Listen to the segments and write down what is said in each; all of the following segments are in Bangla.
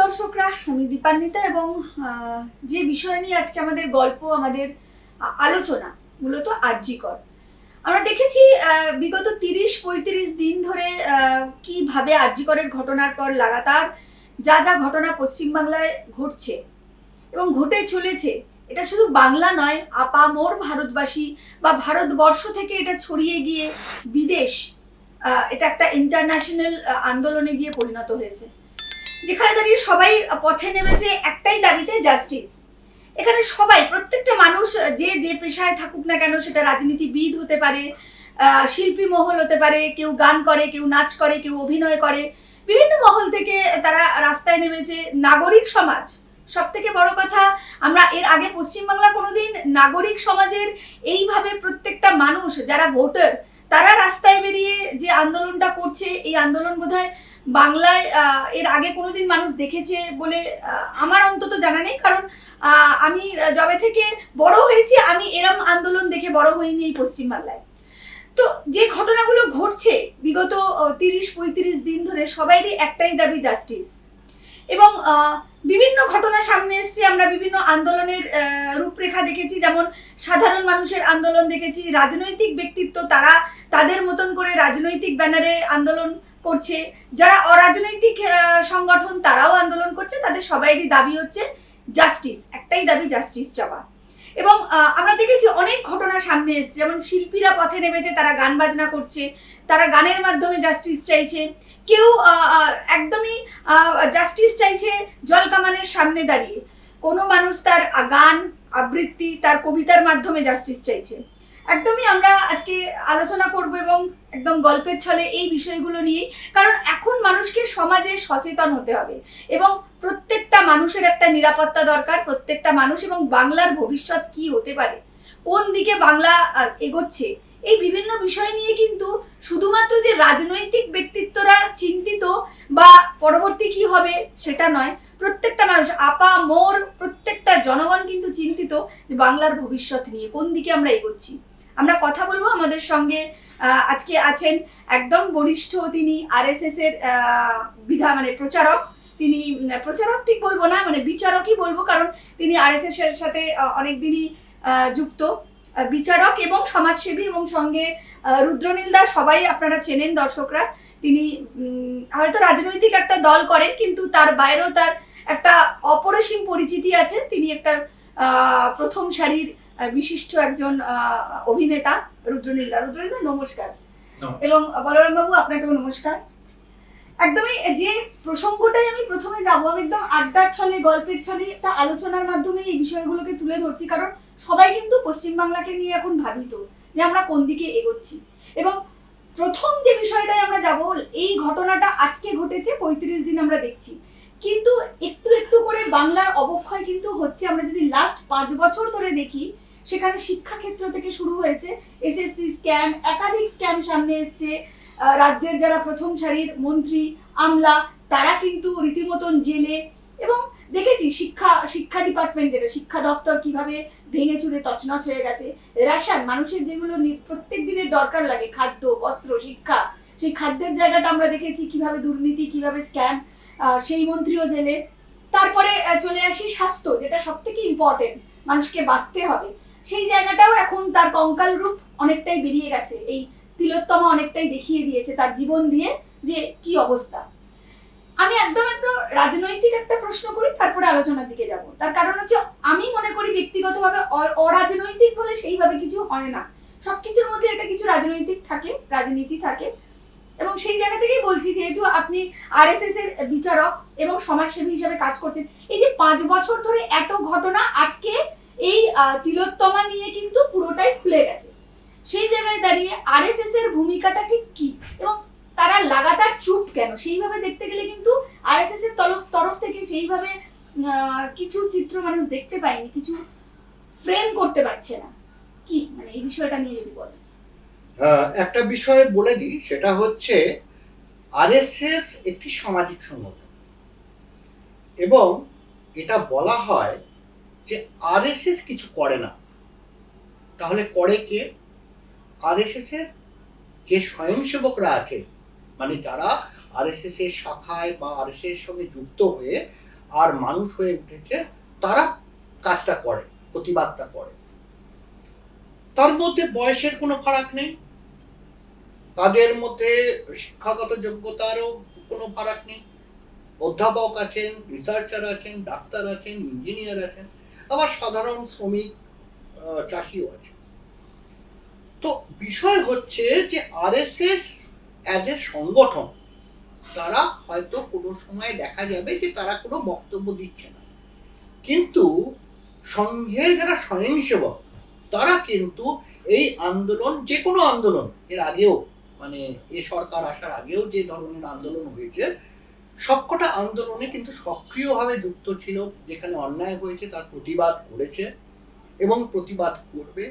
দর্শকরা, আমি দীপান্বিতা এবং যে বিষয় নিয়ে আজকে আমাদের গল্প, আমাদের আলোচনা মূলত আরজি কর। আমরা দেখেছি বিগত ৩০-৩৫ দিন ধরে কিভাবে আরজি করের ঘটনার পর লাগাতার যা যা ঘটনা পশ্চিমবাংলায় ঘটছে এবং ঘটে চলেছে। এটা শুধু বাংলা নয়, আপামর ভারতবাসী বা ভারতবর্ষ থেকে এটা ছড়িয়ে গিয়ে বিদেশ, এটা একটা ইন্টারন্যাশনাল আন্দোলনে গিয়ে পরিণত হয়েছে, যেখানে দাঁড়িয়ে সবাই পথে নেমেছে একটাই দাবিতে, জাস্টিস। এখানে সবাই, প্রত্যেকটা মানুষ যে যে পেশায় থাকুক না কেন, সেটা রাজনীতিবিদ হতে পারে, শিল্পী মহল হতে পারে, কেউ গান করে, কেউ নাচ করে, কেউ অভিনয় করে, বিভিন্ন মহল থেকে তারা রাস্তায় নেমেছে। নাগরিক সমাজ, সব থেকে বড় কথা, আমরা এর আগে পশ্চিমবাংলা কোনোদিন নাগরিক সমাজের এইভাবে প্রত্যেকটা মানুষ যারা ভোটার তারা রাস্তায় বেরিয়ে যে আন্দোলনটা করছে, এই আন্দোলন বোধহয় বাংলায় এর আগে কোনোদিন মানুষ দেখেছে বলে আমার অন্তত জানা নেই। কারণ আমি যবে থেকে বড় হয়েছি, আমি এরম আন্দোলন দেখে বড় হইনি এই পশ্চিমবাংলায়। তো যে ঘটনাগুলো ঘটছে বিগত ৩০-৩৫ দিন ধরে, সবাইরই একটাই দাবি, জাস্টিস। এবং বিভিন্ন ঘটনা সামনে এসছে, আমরা বিভিন্ন আন্দোলনের রূপরেখা দেখেছি। যেমন সাধারণ মানুষের আন্দোলন দেখেছি, রাজনৈতিক ব্যক্তিত্ব তারা তাদের মতন করে রাজনৈতিক ব্যানারে আন্দোলন করছে, যারা অরাজনৈতিক সংগঠন তারাও আন্দোলন করছে। তাদের সবাইরই দাবি হচ্ছে জাস্টিস, একটাই দাবি, জাস্টিস চাওয়া। এবং আমরা দেখেছি অনেক ঘটনা সামনে এসছে, যেমন শিল্পীরা পথে নেমেছে, তারা গান বাজনা করছে, তারা গানের মাধ্যমে জাস্টিস চাইছে। কেউ একদমই জাস্টিস চাইছে জলকামানের সামনে দাঁড়িয়ে, কোনো মানুষ তার গান আবৃত্তি, তার কবিতার মাধ্যমে জাস্টিস চাইছে। একদমই আমরা আজকে আলোচনা করব এবং একদম গল্পের ছলে এই বিষয়গুলো নিয়ে, কারণ এখন মানুষকে সমাজে সচেতন হতে হবে এবং প্রত্যেকটা মানুষের একটা নিরাপত্তা দরকার, প্রত্যেকটা মানুষ, এবং বাংলার ভবিষ্যৎ কি হতে পারে, কোন দিকে বাংলা এগোচ্ছে, এই বিভিন্ন বিষয় নিয়ে কিন্তু শুধুমাত্র যে রাজনৈতিক ব্যক্তিত্বরা চিন্তিত বা পরবর্তী কি হবে সেটা নয়, প্রত্যেকটা মানুষ, আপামর প্রত্যেকটা জনগণ কিন্তু চিন্তিত যে বাংলার ভবিষ্যৎ নিয়ে কোন দিকে আমরা এগোচ্ছি। আমরা কথা বলবো, আমাদের সঙ্গে আজকে আছেন একদম বরিষ্ঠ, তিনি আরএসএস এর প্রচারক। তিনি প্রচারক ঠিক বলবো না, বিচারকই বলবো, কারণ তিনি আরএসএস এর সাথে অনেকদিনই যুক্ত, বিচারক এবং সমাজসেবী। এবং সঙ্গে রুদ্রনীল দাস, সবাই আপনারা চেনেন দর্শকরা। তিনি হয়তো রাজনৈতিক একটা দল করেন, কিন্তু তার বাইরেও তার একটা অপরিসীম পরিচিতি আছে। তিনি একটা প্রথম সারির বিশিষ্ট একজন অভিনেতা, রুদ্রনীল দা। নমস্কার। এবং বলরাম বাবু, আপনাকেও নমস্কার। একদমই যে প্রসঙ্গটাই আমি প্রথমে যাবো, আমি একদম আড্ডার ছলে, গল্পের ছলে, একটা আলোচনার মাধ্যমে এই বিষয়গুলোকে তুলে ধরছি, কারণ সবাই কিন্তু পশ্চিমবাংলাকে নিয়ে এখন ভাবিত যে আমরা কোন দিকে এগোচ্ছি। এবং প্রথম যে বিষয়টাই আমরা যাব, এই ঘটনাটা আজকে ঘটেছে, ৩৫ দিন আমরা দেখছি, কিন্তু একটু একটু করে বাংলার অবক্ষয় কিন্তু হচ্ছে। আমরা যদি লাস্ট 5 বছর ধরে দেখি, সেখানে শিক্ষাক্ষেত্র থেকে শুরু হয়েছে, এসএসসি স্ক্যাম, একাধিক স্ক্যাম সামনে এসছে। রাজ্যের যারা প্রথম সারির মন্ত্রী, আমলা, তারা কিন্তু রীতিমতন জেলে। এবং দেখেছি শিক্ষা ডিপার্টমেন্ট, যেটা শিক্ষা দপ্তর, কিভাবে ভেঙে চুরে তছনছ হয়ে গেছে। রেশন, মানুষের যেগুলো প্রত্যেক দিনের দরকার লাগে, খাদ্য, বস্ত্র, শিক্ষা, সেই খাদ্যের জায়গাটা আমরা দেখেছি কিভাবে দুর্নীতি, কিভাবে স্ক্যাম, সেই মন্ত্রীও জেলে। তারপরে চলে আসি স্বাস্থ্য, যেটা সব থেকে ইম্পর্টেন্ট, মানুষকে বাঁচতে হবে, সেই জায়গাটাও এখন তার কঙ্কাল রূপ অনেকটাই বেরিয়ে গেছে। এই তিলোত্তমা অনেকটাই দেখিয়ে দিয়েছে তার জীবন দিয়ে যে কি অবস্থা। আমি একদম রাজনৈতিক একটা প্রশ্ন করি, তারপরে আলোচনার দিকে যাব। তার কারণ হচ্ছে, আমি মনে করি ব্যক্তিগতভাবে অরাজনৈতিক বলে সেইভাবে কিছু হয় না, সবকিছুর মধ্যে একটা কিছু রাজনৈতিক থাকে, রাজনীতি থাকে। এবং সেই জায়গা থেকেই বলছি, যেহেতু আপনি আরএসএস এর বিচারক এবং সমাজসেবী হিসেবে কাজ করছেন, এই যে 5 বছর ধরে এত ঘটনা, আজকে এই তিলোত্তমা নিয়ে কিন্তু পুরোটাই খুলে গেছে। সেই জায়গায় দাঁড়িয়ে আরএসএস এর ভূমিকাটা ঠিক কি, এবং তারা লাগাতার চুপ কেন? সেইভাবে দেখতে গেলে কিন্তু আরএসএস এর তরফ থেকে সেইভাবে কিছু চিত্র মানুষ দেখতে পায়নি, কিছু ফ্রেম করতে পারছে না। কি এই বিষয়টা নিয়ে যদি বলেন। একটা বিষয় বলে দিই, সেটা হচ্ছে আরএসএস একটি সামাজিক সংগঠন, এবং এটা বলা হয় যে আরএসএস কিছু করে না, তাহলে করে কে? আরএসএস এর যে স্বয়ংসেবকরা আছে, যারা আরএসএস এর শাখায় বা আরএসএস এর সঙ্গে যুক্ত হয়ে আর মানুষ হয়ে উঠেছে, তারা কাজটা করে, প্রতিবাদটা করে। তার মধ্যে বয়সের কোনো ফারাক নেই, তাদের মধ্যে শিক্ষাগত যোগ্যতারও কোনো ফারাক নেই। অধ্যাপক আছেন, রিসার্চার আছেন, ডাক্তার আছেন, ইঞ্জিনিয়ার আছেন, আবার সাধারণ শ্রমিক, চাষিও আছেন। তো বিষয় হচ্ছে যে আরএসএস অ্যাজ এ সংগঠন, তারা হয়তো কোনো সময় দেখা যাবে যে তারা কোনো বক্তব্য দিচ্ছে না, কিন্তু সংঘের যারা স্বয়ংসেবক তারা কিন্তু এই আন্দোলন, যে কোনো আন্দোলন, এর আগেও মানে এ সরকার আসার আগেও যে ধরনের আন্দোলন হয়েছে, সবকটা আন্দোলনে কিন্তু সক্রিয়ভাবে যুক্ত ছিল। যেখানে অন্যায় হয়েছে তার প্রতিবাদ করেছে এবং প্রতিবাদ করবে।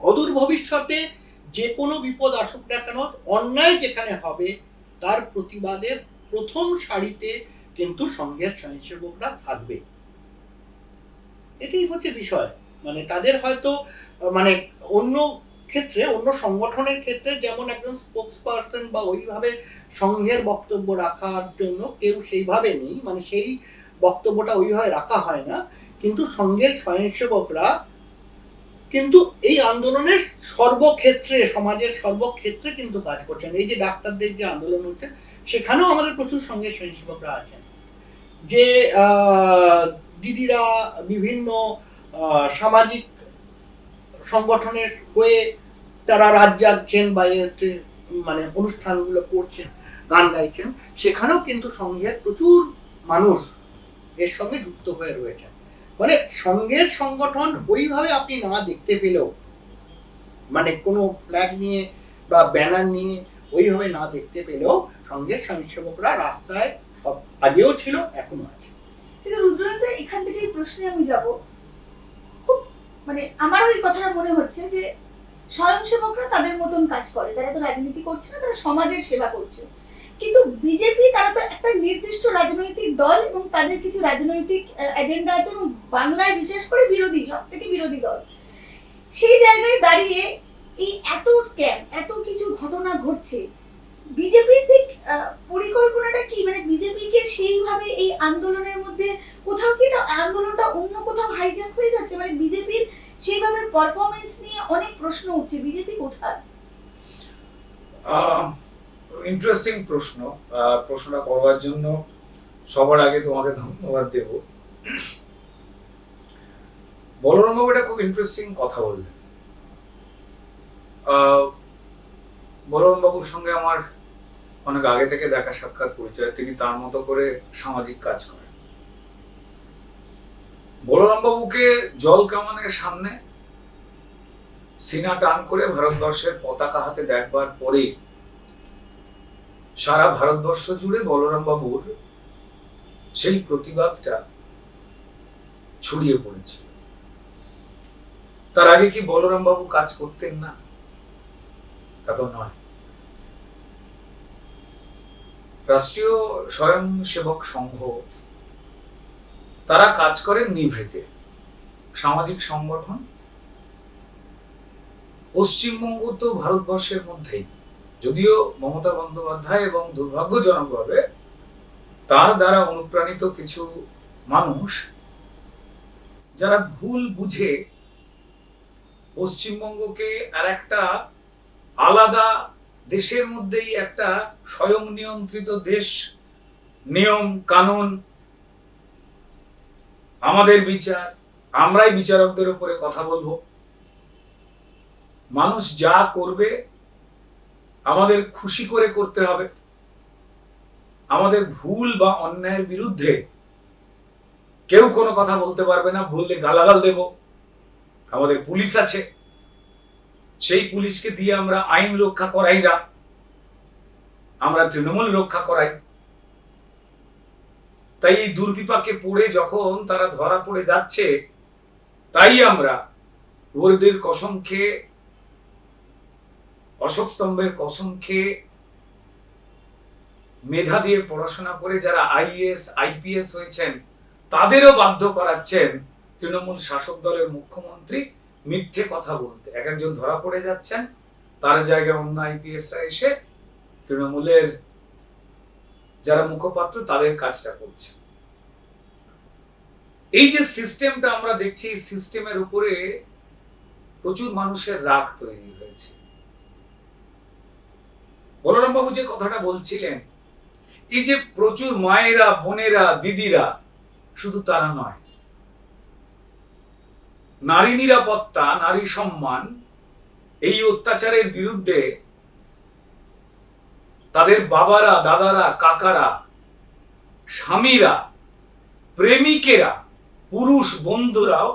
অদূর ভবিষ্যতে যে কোনো বিপদ আসুক না কেন, অন্যায় যেখানে হবে তার প্রতিবাদে প্রথম সারিতে কিন্তু সংঘের স্বয়ংসেবকরা থাকবে। এটাই হচ্ছে বিষয়। মানে তাদের হয়তো মানে অন্য ক্ষেত্রে, অন্য সংগঠনের ক্ষেত্রে যেমন একজন স্পোক্স পার্সন বা ওইভাবে সংঘের বক্তব্য রাখার জন্য কেউ সেইভাবে নেই, মানে সেই বক্তব্যটা ওইভাবে রাখা হয় না, কিন্তু সংঘের স্বয়ংসেবকরা কিন্তু এই আন্দোলনের সর্বক্ষেত্রে, সমাজের সর্বক্ষেত্রে কিন্তু কাজ করছেন। এই যে ডাক্তারদের যে আন্দোলন হচ্ছে, সেখানেও আমাদের প্রচুর সংঘের স্বয়ংসেবকরা আছেন। যে দিদিরা বিভিন্ন সামাজিক সংগঠনের হয়ে তারা রাত জাগছেন বা মানে অনুষ্ঠানগুলো করছেন, গান গাইছেন, সেখানেও কিন্তু সংঘের প্রচুর মানুষ এর সঙ্গে যুক্ত হয়ে রয়েছেন। ফলে সংঘের সংগঠন ওইভাবে আপনি না দেখতে পেলেও, মানে কোনো ফ্ল্যাগ নিয়ে বা ব্যানার নিয়ে ওইভাবে না দেখতে পেলেও, সংঘের স্বয়ংসেবকরা রাস্তায় সব আগেও ছিল, এখনো আছে। কিন্তু রুদ্রনাথ, এখান থেকে এই প্রশ্নে আমি যাব, খুব মানে আমারও এই কথাটা মনে হচ্ছে যে স্বয়ংসেবকরা তাদের মতন কাজ করে, তারা তো রাজনীতি করছে না, তারা সমাজের সেবা করছে। কিন্তু বিজেপি, তারা তো একটা নির্দিষ্ট রাজনৈতিক দল এবং তাদের কিছু রাজনৈতিক এজেন্ডা আছে, এবং বাংলায় বিশেষ করে বিরোধী, সব থেকে বিরোধী দল। সেই জায়গায় দাঁড়িয়ে এই এত স্ক্যাম, এত কিছু ঘটনা ঘটছে, বিজেপির ঠিক পরিকল্পনাটা কি? মানে বিজেপিকে সেইভাবে এই আন্দোলনের মধ্যে কোথাও কি এটা আন্দোলনটা অন্য কোথাও হাইজ্যাক হয়ে যাচ্ছে? মানে বিজেপির সেইভাবে পারফরমেন্স নিয়ে অনেক প্রশ্ন উঠছে, বিজেপি কোথায়? ইন্টারেস্টিং প্রশ্ন। প্রশ্নটা করবার জন্য সবার আগে তোমাকে ধন্যবাদ দেব। বলরাম বাবু এটা খুব ইন্টারেস্টিং কথা বললেন। বলরাম বাবুর সঙ্গে আমার অনেক আগে থেকে দেখা সাক্ষাৎ পরিচয়। তিনি তার মতো করে সামাজিক কাজ করেন। বলরাম বাবুকে জল কামানের সামনে সিনা টান করে ভারতবর্ষের পতাকা হাতে দেখবার পরে সারা ভারতবর্ষ জুড়ে বলরাম বাবুর সেই প্রতিবাদটা ছড়িয়ে পড়েছিল। তার আগে কি বলরাম বাবু কাজ করতেন না? তা তো নয়। রাষ্ট্রীয় স্বয়ংসেবক সংঘ, তারা কাজ করেন নিভৃতে, সামাজিক সংগঠন। পশ্চিমবঙ্গ তো ভারতবর্ষের মধ্যেই, যদিও মমতা বন্দ্যোপাধ্যায় এবং দুর্ভাগ্যজনকভাবে তার দ্বারা অনুপ্রাণিত কিছু মানুষ যারা ভুল বুঝে পশ্চিমবঙ্গকে আর একটা আলাদা দেশের মধ্যেই একটা স্বয়ং নিয়ন্ত্রিত দেশ, নিয়ম কানুন, আমাদের বিচার, আমরাই বিচারকদের উপরে কথা বলবো, মানুষ যা করবে আমাদের খুশি করে করতে হবে, আমাদের ভুল বা অন্যায়ের বিরুদ্ধে কেউ কোনো কথা বলতে পারবে না, বললে গালাগাল দেব, আমাদের পুলিশ আছে, সেই পুলিশকে দিয়ে আমরা আইন রক্ষা করাই না, আমরা তৃণমূল রক্ষা করাই। তাই এই দুর্বিপাকে পড়ে যখন তারা ধরা পড়ে যাচ্ছে, তাই আমরা ওরদের কসম খেয়ে, অশোক স্তম্ভের কসম খেয়ে, মেধা দিয়ে পড়াশোনা করে যারা আইএএস আইপিএস হয়েছেন, তাদেরও বাধ্য করাচ্ছেন তৃণমূল শাসক দলের মুখ্যমন্ত্রী মিথ্যে কথা বলতে। এক একজন ধরা পড়ে যাচ্ছেন, তার জায়গায় অন্য আইপিএসরা এসে তৃণমূলের যারা মুখপাত্র তাদের কাজটা করছে। এই যে সিস্টেমটা আমরা দেখছি, এই সিস্টেমের উপরে প্রচুর মানুষের রাগ তৈরি হয়েছে। বলরাম বাবু যে কথাটা বলছিলেন, এই যে প্রচুর মায়েরা, বোনেরা, দিদিরা, শুধু তারা নয়, নারী নিরাপত্তা, নারী সম্মান, এই অত্যাচারের বিরুদ্ধে তাদের বাবারা, দাদারা, কাকারা, স্বামীরা, প্রেমিকেরা, পুরুষ বন্ধুরাও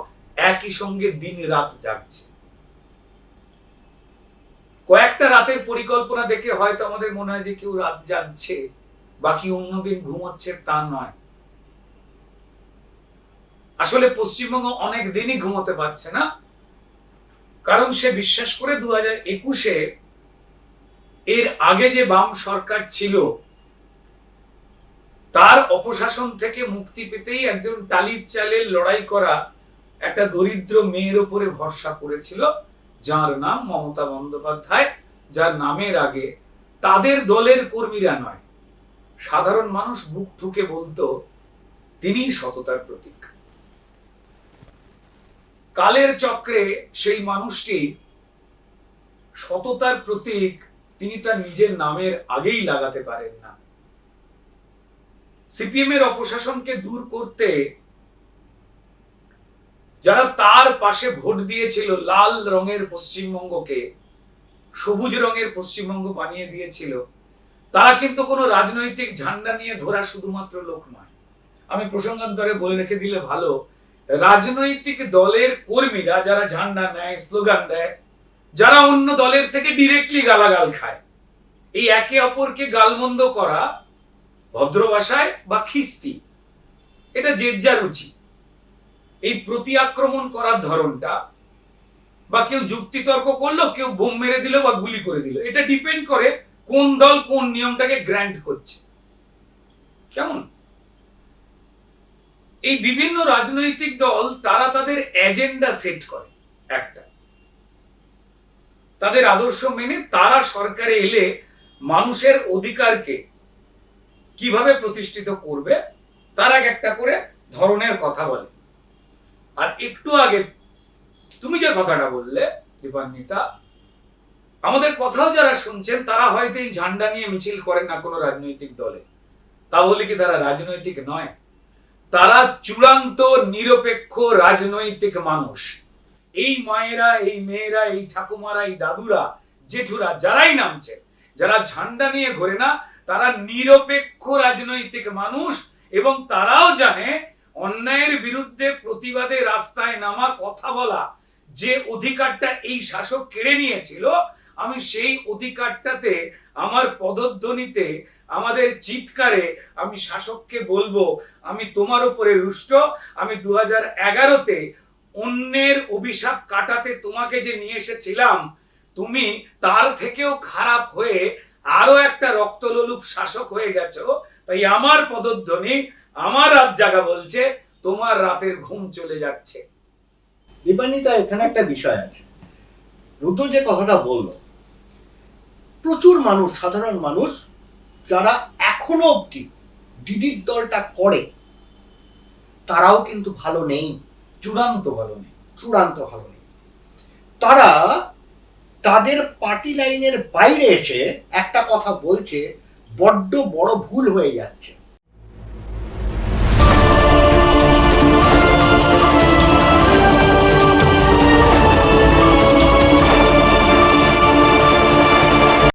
একই সঙ্গে দিন রাত জাগছে। কয়েকটা রাতের পরিকল্পনা দেখে হয়তো আমাদের মনে হয় যে কেউ রাত জাগছে, বাকি অন্যদিন ঘুমোচ্ছে, তা নয়। আসলে পশ্চিমবঙ্গ অনেক দিনই ঘুমোতে পারছে না, কারণ সে বিশ্বাস করে 2021-এ এর আগে যে বাম সরকার ছিল তার অপশাসন থেকে মুক্তি পেতেই একজন টালির চালের লড়াই করা একটা দরিদ্র মেয়ের উপরে ভরসা করেছিল, যার নাম মমতা বন্দ্যোপাধ্যায়, যার নামের আগে তাদের দলের কর্মীরা নয়, সাধারণ মানুষ বুক ঠুকে বলতো তিনিই সততার প্রতীক। কালের চক্রে সেই মানুষটি সততার প্রতীক তিনি তার নিজের নামের আগেই লাগাতে পারেন না। সিপিএম এর অপশাসনকে দূর করতে যারা তার পাশে ভোট দিয়েছিল, লাল রঙের পশ্চিমবঙ্গকে সবুজ রঙের পশ্চিমবঙ্গ বানিয়ে দিয়েছিল, তারা কিন্তু কোনো রাজনৈতিক ঝান্ডা নিয়ে ঘোরা শুধুমাত্র লোক নয়। আমি প্রসঙ্গান্তরে বলে রেখে দিলে ভালো, রাজনৈতিক দলের কর্মীরা যারা ঝান্ডা নেয়, স্লোগান দেয়, যারা অন্য দলের থেকে ডিরেক্টলি গালাগাল খায়, এই একে অপরকে গালমন্দ করা, ভদ্র ভাষায় বা খিস্তি, এটা যে যা রুচি। এই প্রতি আক্রমণ করার ধরনটা, বা কেউ যুক্তিতর্ক করলো, কেউ বোম মেরে দিল বা গুলি করে দিল, এটা ডিপেন্ড করে কোন দল কোন নিয়মটাকে গ্র্যান্ট করছে। কেমন এই বিভিন্ন রাজনৈতিক দল তারা তাদের এজেন্ডা সেট করে, একটা তাদের আদর্শ মেনে তারা সরকারে এলে মানুষের অধিকারকে কিভাবে প্রতিষ্ঠিত করবে, তার একটা করে ধরনের কথা বলে। আর একটু আগে তুমি যে কথাটা বললে দীপান্বিতা, আমাদের কথাও যারা শুনছেন তারা হয়তো এই ঝান্ডা নিয়ে মিছিল করেন না কোনো রাজনৈতিক দলে, তাহলে কি তারা রাজনৈতিক নয়? তারা চূড়ান্ত নিরপেক্ষ রাজনৈতিক মানুষ। এই মায়েরা, এই মেয়েরা, এই ঠাকুমারা, এই দাদুরা, জেঠুরা, যারাই নামছে, যারা ঝান্ডা নিয়ে ঘোরে না, তারা নিরপেক্ষ রাজনৈতিক মানুষ, এবং তারাও জানে অন্যায়ের বিরুদ্ধে প্রতিবাদে রাস্তায় নামা, কথা বলা, যে অধিকারটা এই শাসক কেড়ে নিয়েছিল, আমি সেই অধিকারটাতে আমার পদধ্বনিতে, আমাদের চিৎকারে আমি শাসককে বলবো, আমি তোমার উপরে রুষ্ট, আমি 2011-তে অন্যের অভিশাপ কাটাতে তোমাকে যে নিয়ে এসেছিলাম, তুমি তার থেকেও খারাপ হয়ে আরো একটা রক্তলোলুপ শাসক হয়ে গেছো। তাই আমার পদধ্বনি, আমার রাত জাগা বলছে, তোমার রাতের ঘুম চলে যাচ্ছে। দীপান্বিতা, এখানে একটা বিষয় আছে। রুদ্র যে কথাটা বলল, প্রচুর মানুষ, সাধারণ মানুষ যারা এখনো অব্দি দিদির দলটা করে, তারাও কিন্তু ভালো নেই, চূড়ান্ত ভালো নেই, চূড়ান্ত ভালো নেই। তারা তাদের পার্টি লাইনের বাইরে এসে একটা কথা বলছে, বড্ড বড় ভুল হয়ে যাচ্ছে।